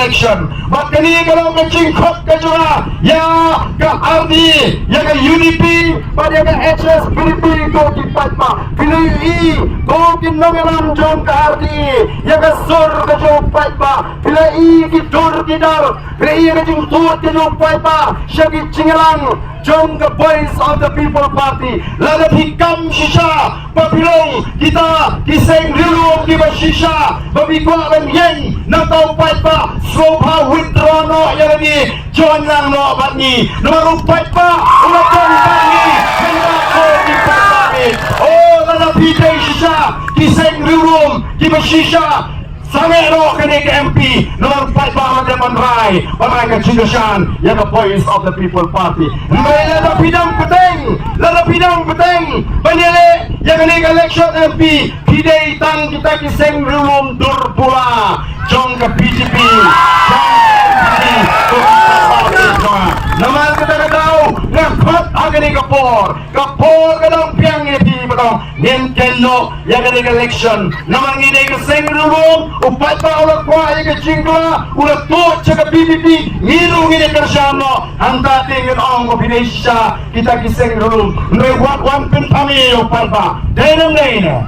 election. Makanya kalau mencingkok ke jura, ya ke RD, ya ke UDP, pada ke HS, PDP, kau kipat pa. Pilih kau kinongelam jom ke RD, ya ke sur ke jumpat pa. Pilih kitur kidal, pilih ke jingtut ke jumpat pa. Syakit cingelang, jom ke Voice of the People Party. Lalu hikam shisha, papilong kita kiseng rilum di shisha, babikwa dan yang natau pa sopa withdraw no yang lagi join lang no bat ni nomor 4 pa ulat jong bagi menako di pagi oh lalu pijay shisha kiseng rilum di shisha Samero kini ke MP nomor 4 pa Madaman Rai pamanay ka Chingashan yang ke Voice of the People Party may lalapidang peteng panili yang kini ke election MP pidai tang kita kiseng rilum durpula jong ke BJP naman kita kataw ngakot agani kapor kadang piang ngeti batong Nintendo yang kini ke election naman ngini ke seng rilum upat pa ulat kwa yang ke jingla ulat to ke BJP ngiru ngini kersyano hanta tingin ong ko pinesya kita kiseng rilum noy wan pin kami upat pa denam nene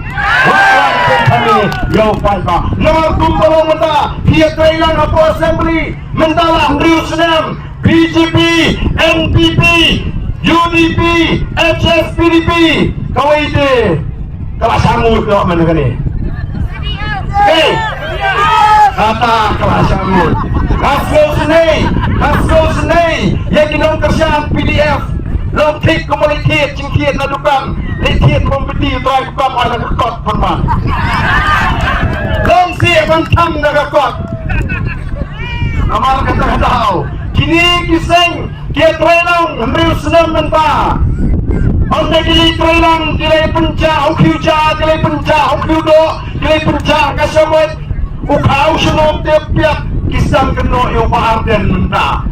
wan pin kami upat pa nomor kumpulong mata hiya trailan hapo assembly mentalah Riu Senam BJP, NPP, UDP, HS, PDP kawai ite kalah sanggut kau mana kan ni kata kalah sanggut Hasil senai yang kinong kerjaan PDF long tik komunitas cingkiat ladukan letiat kompeti itu ay kukam ala kekot panman long siya bantang na kekot namal kata-kataw kini kiseng kia trailang Riu Senam menta onde kili trailang kilay penca ukiuja kilay penca ukiudo kilay penca kasamot ukaw sunod tiap-tiap kisang keno yung paarden menta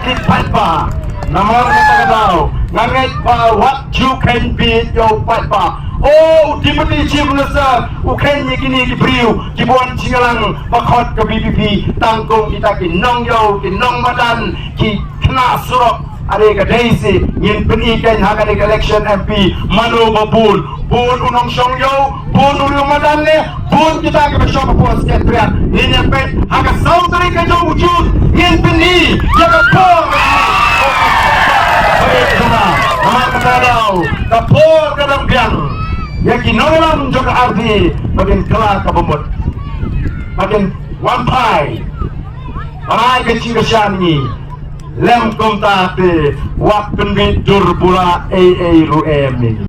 kipat pa namal kata-kataw ngangit pa what you can be yung pat pa oh dimati cimnasa ukenya kini kibriu kibuan cingalang pakot ke BBP tangkong kita kinong yaw kinong madan ki kena surok ada ke daisy yin penikan haka ke election MP manu babun bun unong syong yaw bun ulung madan le bun kita ke besyok puas ketrian yin pet haka sautari ke jauh wujud yin peni jaga pong baik sana nama kadau kapor kadang biang yang kinongelam juga arti bagian kelak kabumut bagian wampai parai kecil kesyani lem komtate waktu dur pula ruem